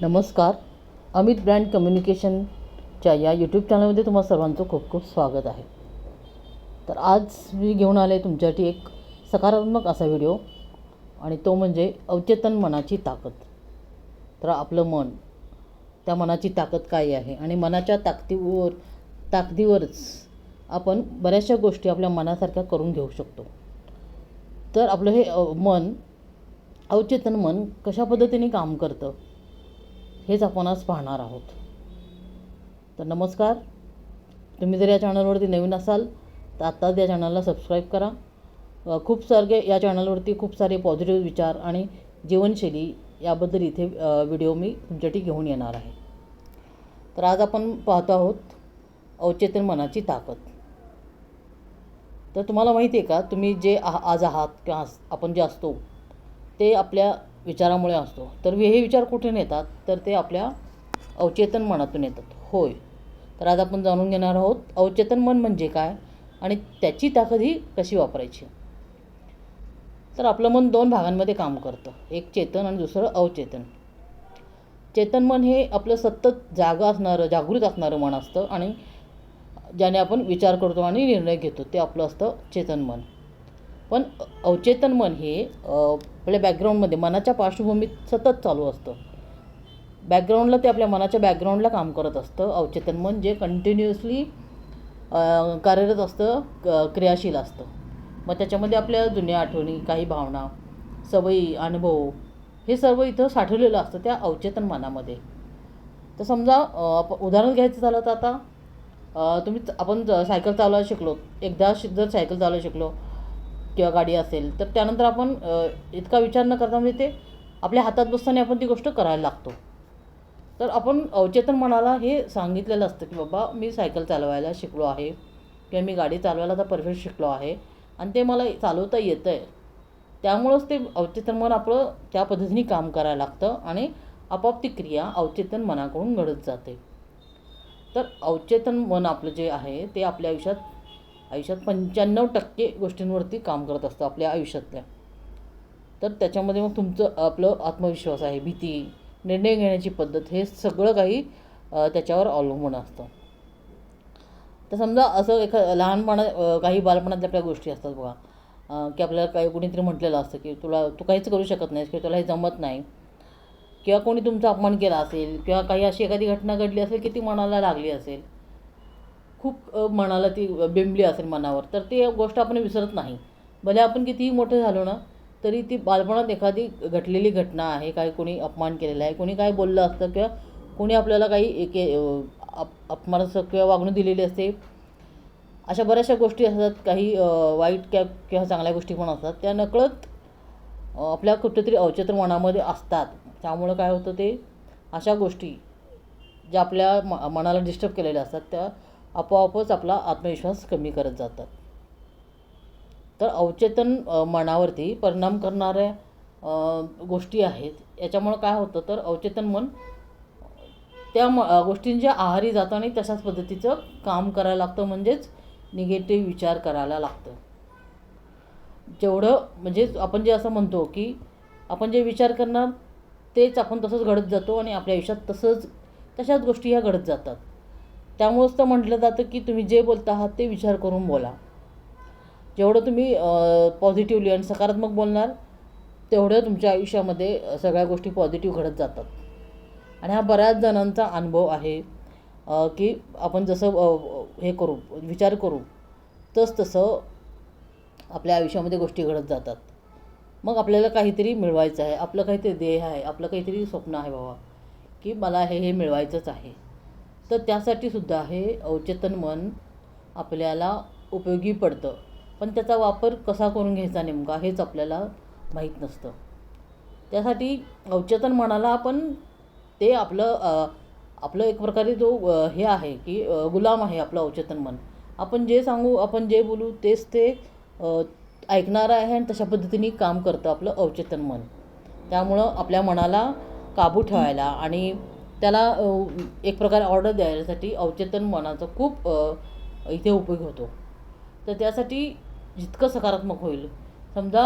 नमस्कार. अमित ब्रँड कम्युनिकेशनच्या या यूट्यूब चॅनलमध्ये तुम्हा सर्वांचं खूप खूप स्वागत आहे. तर आज मी घेऊन आले तुमच्यासाठी एक सकारात्मक असा व्हिडिओ, आणि तो म्हणजे अवचेतन मनाची ताकद. तर आपलं मन, त्या मनाची ताकद काय आहे आणि मनाच्या ताकदीवरच आपण बऱ्याचशा गोष्टी आपल्या मनासारख्या करून घेऊ शकतो. तर आपलं हे मन, अवचेतन मन कशा पद्धतीने काम करतं हेच आपण आज पाहणार आहोत. तर नमस्कार. तुम्ही जर या चॅनलवरती नवीन असाल तर आत्ताच या चॅनलला सबस्क्राईब करा. या चॅनलवरती खूप सारे पॉझिटिव्ह विचार आणि जीवनशैली याबद्दल इथे व्हिडिओ मी तुमच्यासाठी घेऊन येणार आहे. तर आज आपण पाहतो आहोत अवचेतन मनाची ताकद. तर तुम्हाला माहिती आहे का, तुम्ही जे आज आहात किंवा आपण जे असतो ते आपल्या विचारामुळे असतो. तर हे विचार कुठून येतात, तर ते आपल्या अवचेतन मनातून येतात. होय. तर आज आपण जाणून घेणार आहोत अवचेतन मन म्हणजे काय आणि त्याची ताकद ही कशी वापरायची. तर आपलं मन दोन भागांमध्ये काम करतं, एक चेतन आणि दुसरं अवचेतन. चेतन मन हे आपलं सतत जागृत असणारं मन असतं आणि ज्याने आपण विचार करतो आणि निर्णय घेतो ते आपलं असतं चेतन मन. पण अवचेतन मन हे आपल्या बॅकग्राऊंडमध्ये, मनाच्या पार्श्वभूमीत सतत चालू असतं. बॅकग्राऊंडला ते आपल्या मनाच्या बॅकग्राऊंडला काम करत असतं. अवचेतन मन जे कंटिन्युअसली कार्यरत असतं, क्रियाशील असतं. मग त्याच्यामध्ये आपल्या जुन्या आठवणी, काही भावना, सवयी, अनुभव हे सर्व इथं साठवलेलं असतं त्या अवचेतन मनामध्ये. तर समजा उदाहरण घ्यायचं झालं तर आता आपण सायकल चालवायला शिकलो. एकदा जर सायकल चालवायला शिकलो किंवा गाडी असेल, तर त्यानंतर आपण इतका विचार न करता म्हणजे ते आपल्या हातात बसताना आपण ती गोष्ट करायला लागतो. तर आपण अवचेतन मनाला हे सांगितलेलं असतं की बाबा मी सायकल चालवायला शिकलो आहे किंवा मी गाडी चालवायला आता परफेक्ट शिकलो आहे आणि ते मला चालवता येतं आहे. त्यामुळंच ते अवचेतन मन आपलं त्या पद्धतीने काम करायला लागतं आणि आपोआप ती क्रिया अवचेतन मनाकडून घडत जाते. तर अवचेतन मन आपलं जे आहे ते आपल्या आयुष्यात 95% गोष्टींवरती काम करत असतं आपल्या आयुष्यातल्या. तर त्याच्यामध्ये मग तुमचं आपलं आत्मविश्वास आहे, भीती, निर्णय घेण्याची पद्धत, हे सगळं काही त्याच्यावर अवलंबून असतं. तर समजा असं काही बालपणातल्या आपल्या गोष्टी असतात बघा, की आपल्याला काही कुणीतरी म्हटलेलं असतं की तू काहीच करू शकत नाहीस किंवा तुला हे जमत नाही, किंवा कोणी तुमचा अपमान केला असेल किंवा काही अशी एखादी घटना घडली असेल की ती मनाला लागली असेल, खूप मनाला ती बिंबली असेल मनावर, तर ती गोष्ट आपण विसरत नाही. भले आपण कितीही मोठे झालो ना तरी ती बालपणात एखादी घडलेली घटना आहे, काही कोणी अपमान केलेला आहे, कोणी काय बोललं असतं किंवा कोणी आपल्याला काही अपमानास्पद किंवा वागणूक दिलेली असते. अशा बऱ्याचशा गोष्टी असतात, काही वाईट किंवा चांगल्या गोष्टी पण असतात, त्या नकळत आपल्या कुठेतरी अवचेतन मनामध्ये असतात. त्यामुळं काय होतं, ते अशा गोष्टी ज्या आपल्या मनाला डिस्टर्ब केलेल्या असतात त्या आपोआपच आपला आत्मविश्वास कमी करत जातात. तर अवचेतन मनावरती परिणाम करणाऱ्या गोष्टी आहेत. याच्यामुळं काय होतं, तर अवचेतन मन त्या गोष्टींच्या आहारी जातं आणि तशाच पद्धतीचं काम करायला लागतं, म्हणजेच निगेटिव्ह विचार करायला लागतं. जेवढं म्हणजे आपण जे असं म्हणतो की आपण जे विचार करणार तेच आपण तसंच घडत जातो आणि आपल्या आयुष्यात तशाच गोष्टी ह्या घडत जातात. त्यामुळंच तर म्हटलं जातं की तुम्ही जे बोलता आहात ते विचार करून बोला. जेवढं तुम्ही पॉझिटिव्हली आणि सकारात्मक बोलणार तेवढं तुमच्या आयुष्यामध्ये सगळ्या गोष्टी पॉझिटिव्ह घडत जातात. आणि हा बऱ्याच जणांचा अनुभव आहे की आपण जसं विचार करू तसं आपल्या आयुष्यामध्ये गोष्टी घडत जातात. मग आपल्याला काहीतरी मिळवायचं आहे, आपलं काहीतरी ध्येय आहे, आपलं काहीतरी स्वप्न आहे बाबा की मला हे मिळवायचंच आहे. तर त्यासाठी सुद्धा हे अवचेतन मन आपल्याला उपयोगी पडतं. पण त्याचा वापर कसा करून घ्यायचा नेमका हेच आपल्याला माहीत नसतं. त्यासाठी अवचेतन मनाला आपण ते आपलं एक प्रकारे जो हे आहे की गुलाम आहे आपलं अवचेतन मन. आपण जे सांगू, आपण जे बोलू तेच ते ऐकणारं आहे आणि तशा पद्धतीने काम करतं आपलं अवचेतन मन. त्यामुळं आपल्या मनाला काबू ठेवायला आणि त्याला एक प्रकारे ऑर्डर द्यायसाठी अवचेतन मनाचा खूप इथे उपयोग होतो. तर त्यासाठी जितकं सकारात्मक होईल, समजा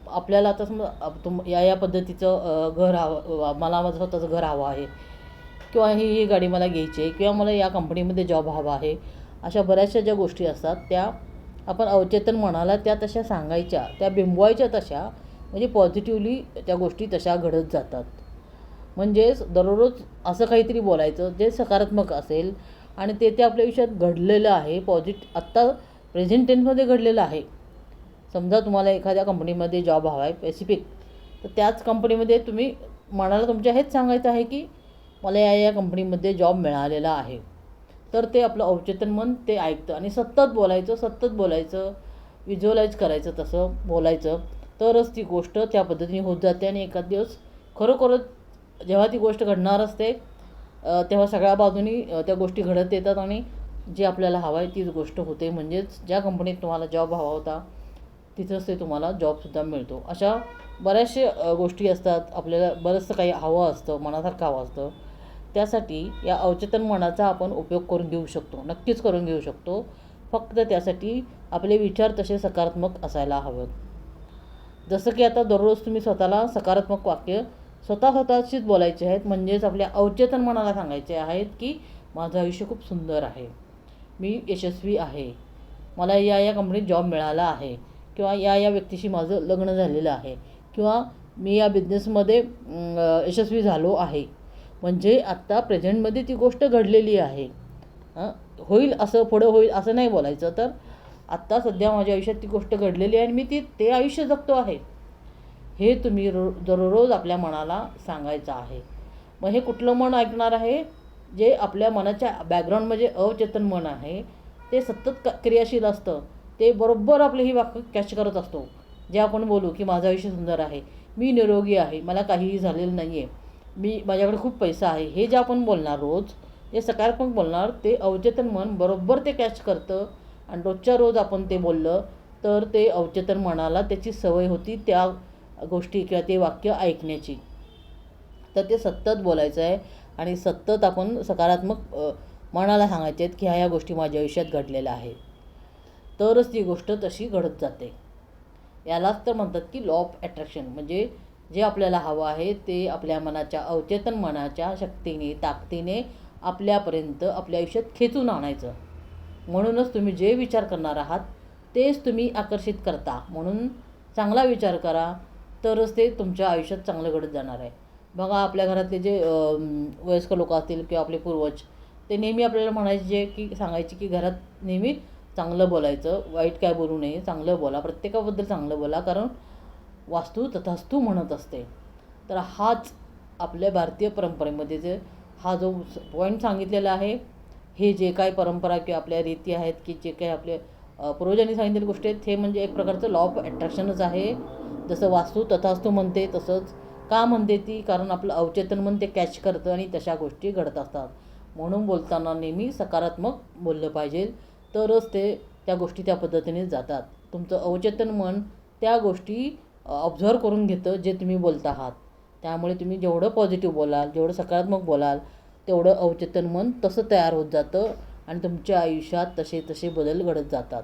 आपल्याला आता समजा या पद्धतीचं घर हवं, मला माझं स्वतःचं घर हवं आहे, किंवा ही गाडी मला घ्यायची आहे, किंवा मला या कंपनीमध्ये जॉब हवा आहे, अशा बऱ्याचशा ज्या गोष्टी असतात त्या आपण अवचेतन मनाला त्या तशा सांगायच्या, त्या बिंबवायच्या तशा, म्हणजे पॉझिटिव्हली त्या गोष्टी तशा घडत जातात. म्हणजेच दररोज असं काहीतरी बोलायचं जे सकारात्मक असेल आणि ते आपल्या आयुष्यात घडलेलं आहे, आत्ता प्रेझेंट टेन्समध्ये घडलेलं आहे. समजा तुम्हाला एखाद्या कंपनीमध्ये जॉब हवा आहे स्पेसिफिक, तर त्याच कंपनीमध्ये तुम्ही मनाला तुमच्या हेच सांगायचं आहे की मला या कंपनीमध्ये जॉब मिळालेला आहे. तर ते आपलं अवचेतन मन ते ऐकतं आणि सतत बोलायचं, व्हिज्युअलाइज करायचं, तसं बोलायचं, तरच ती गोष्ट त्या पद्धतीने होत जाते. आणि एखाद दिवस खरोखरच जेव्हा ती गोष्ट घडणार असते तेव्हा सगळ्या बाजूनी त्या गोष्टी घडत येतात आणि जे आपल्याला हवं आहे तीच गोष्ट होते. म्हणजेच ज्या कंपनीत तुम्हाला जॉब हवा होता तिथंच ते तुम्हाला जॉबसुद्धा मिळतो. अशा बऱ्याचशा गोष्टी असतात. आपल्याला बरंचसं काही हवं असतं, मनासारखं हवं असतं. त्यासाठी या अवचेतन मनाचा आपण उपयोग करून घेऊ शकतो, नक्कीच करून घेऊ शकतो. फक्त त्यासाठी आपले विचार तसे सकारात्मक असायला हवेत. जसं की आता दररोज तुम्ही स्वतःला सकारात्मक वाक्य स्वतःशीच बोलायचे आहेत. म्हणजेच आपल्या अवचेतन मनाला सांगायचे आहेत की माझं आयुष्य खूप सुंदर आहे, मी यशस्वी आहे, मला या कंपनीत जॉब मिळाला आहे, किंवा या व्यक्तीशी माझं लग्न झालेलं आहे, किंवा मी या बिझनेसमध्ये यशस्वी झालो आहे. म्हणजे आत्ता प्रेझेंटमध्ये ती गोष्ट घडलेली आहे. होईल असं, पुढं होईल असं नाही बोलायचं. तर आत्ता सध्या माझ्या आयुष्यात ती गोष्ट घडलेली आहे आणि मी ते आयुष्य जगतो आहे, हे तुम्ही दररोज आपल्या मनाला सांगायचं आहे. मग हे कुठलं मन ऐकणार आहे? जे आपल्या मनाच्या बॅकग्राऊंडमध्ये अवचेतन मन आहे, ते सतत क्रियाशील असतं. ते बरोबर आपले ही वाक्य कॅच करत असतो. जे आपण बोलू की माझं आयुष्य सुंदर आहे, मी निरोगी आहे, मला काहीही झालेलं नाही आहे, माझ्याकडे खूप पैसा आहे, हे जे आपण बोलणार रोज, ते सकारात्मक बोलणार, ते अवचेतन मन बरोबर ते कॅच करतं. आणि रोजच्या रोज आपण ते बोललं तर ते अवचेतन मनाला त्याची सवय होती त्या गोष्टी किंवा ते वाक्य ऐकण्याची. तर ते सतत बोलायचं आहे आणि सतत आपण सकारात्मक मनाला सांगायचे आहेत की ह्या गोष्टी माझ्या आयुष्यात घडलेल्या आहेत. तरच ती गोष्ट तशी घडत जाते. यालाच तर म्हणतात की लॉ ऑफ अट्रॅक्शन. म्हणजे जे आपल्याला हवं आहे ते आपल्या मनाच्या अवचेतन मनाच्या शक्तीने, ताकदीने आपल्यापर्यंत आपल्या आयुष्यात खेचून आणायचं. म्हणूनच तुम्ही जे विचार करणार आहात तेच तुम्ही आकर्षित करता. म्हणून चांगला विचार करा, तरच ते तुमच्या आयुष्यात चांगलं घडत जाणार आहे. बघा, आपल्या घरातले जे वयस्कर लोक असतील किंवा आपले पूर्वज, ते नेहमी आपल्याला म्हणायचे की सांगायचे की घरात नेहमी चांगलं बोलायचं, वाईट काय बोलू नये, चांगलं बोला, प्रत्येकाबद्दल चांगलं बोला, कारण वास्तू तथास्तू म्हणत असते. तर हाच आपल्या भारतीय परंपरेमध्ये हा जो पॉईंट सांगितलेला आहे, हे जे काही परंपरा किंवा आपल्या रीती आहेत की जे काही आपले पूर्वजांनी सांगितलेल्या गोष्टी आहेत, हे म्हणजे एक प्रकारचं लॉ ऑफ अट्रॅक्शनच आहे. जसं वास्तू तथास्तू म्हणते तसंच का म्हणते ती, कारण आपलं अवचेतन मन ते कॅच करतं आणि तशा गोष्टी घडत असतात. म्हणून बोलताना नेहमी सकारात्मक बोललं पाहिजे, तरच त्या गोष्टी त्या पद्धतीने जातात. तुमचं अवचेतन मन त्या गोष्टी ऑब्झर्व करून घेतं जे तुम्ही बोलत आहात. त्यामुळे तुम्ही जेवढं पॉझिटिव्ह बोलाल, जेवढं सकारात्मक बोलाल, तेवढं अवचेतन मन तसं तयार होत जातं आणि तुमच्या आयुष्यात तसे बदल घडत जातात.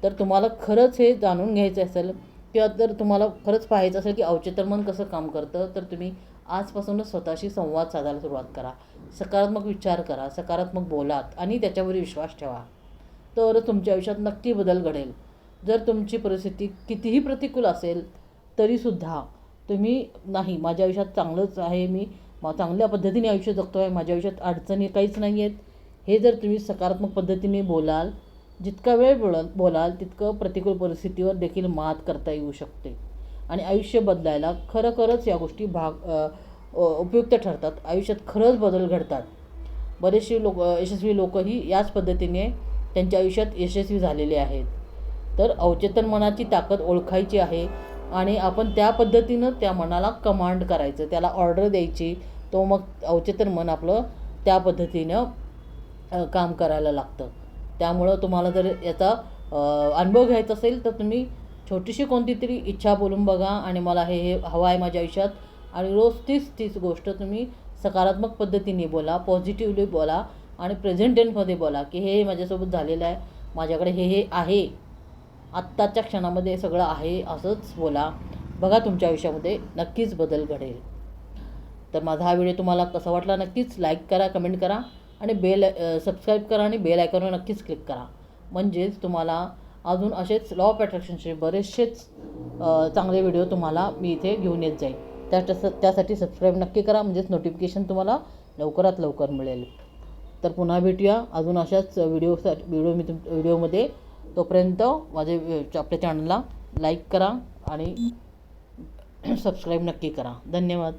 तर तुम्हाला खरंच हे जाणून घ्यायचं असेल किंवा जर तुम्हाला खरंच पाहायचं असेल की अवचेतन मन कसं काम करतं, तर तुम्ही आजपासूनच स्वतःशी संवाद साधायला सुरुवात करा. सकारात्मक विचार करा, सकारात्मक बोलात आणि त्याच्यावर विश्वास ठेवा, तर तुमच्या आयुष्यात नक्की बदल घडेल. जर तुमची परिस्थिती कितीही प्रतिकूल असेल तरीसुद्धा तुम्ही नाही, माझ्या आयुष्यात चांगलंच आहे, मी चांगल्या पद्धतीने आयुष्य जगतो आहे, माझ्या आयुष्यात अडचणी काहीच नाही आहेत, हे जर तुम्ही सकारात्मक पद्धतीने बोलाल, जितका वेळ बोलाल तितकं प्रतिकूल परिस्थितीवर देखील मात करता येऊ शकते आणि आयुष्य बदलायला खरंच या गोष्टी उपयुक्त ठरतात. आयुष्यात खरंच बदल घडतात. बरेचसे यशस्वी लोकही याच पद्धतीने त्यांच्या आयुष्यात यशस्वी झालेले आहेत. तर अवचेतन मनाची ताकद ओळखायची आहे आणि आपण त्या पद्धतीनं त्या मनाला कमांड करायचं, त्याला ऑर्डर द्यायची. तो मग अवचेतन मन आपलं त्या पद्धतीनं काम करायला लागतं. त्यामुळं तुम्हाला जर याचा अनुभव घ्यायचा असेल तर तुम्ही छोटीशी कोणती तरी इच्छा बोलून बघा आणि मला हे हवं आहे माझ्या आयुष्यात, आणि रोज तीच गोष्ट तुम्ही सकारात्मक पद्धतीने बोला, पॉझिटिव्हली बोला आणि प्रेझेंट टेन्समध्ये बोला की हे माझ्यासोबत झालेलं आहे, माझ्याकडे हे आहे, आत्ताच्या क्षणामध्ये सगळं आहे, असंच बोला. बघा तुमच्या आयुष्यामध्ये नक्कीच बदल घडेल. तर माझा हा व्हिडिओ तुम्हाला कसा वाटला नक्कीच लाईक करा, कमेंट करा आणि सबस्क्राईब करा आणि बेल आयकॉनवर नक्कीच क्लिक करा. म्हणजेच तुम्हाला अजून असेच लॉ ऑफ अट्रॅक्शनचे बरेचसेच चांगले व्हिडिओ तुम्हाला मी इथे घेऊन येत जाईल. त्यासाठी सबस्क्राईब नक्की करा, म्हणजेच नोटिफिकेशन तुम्हाला लवकरात लवकर मिळेल. तर पुन्हा भेटूया अजून अशाच व्हिडिओमध्ये. तोपर्यंत आपल्या चॅनलला लाईक करा आणि सबस्क्राईब नक्की करा. धन्यवाद.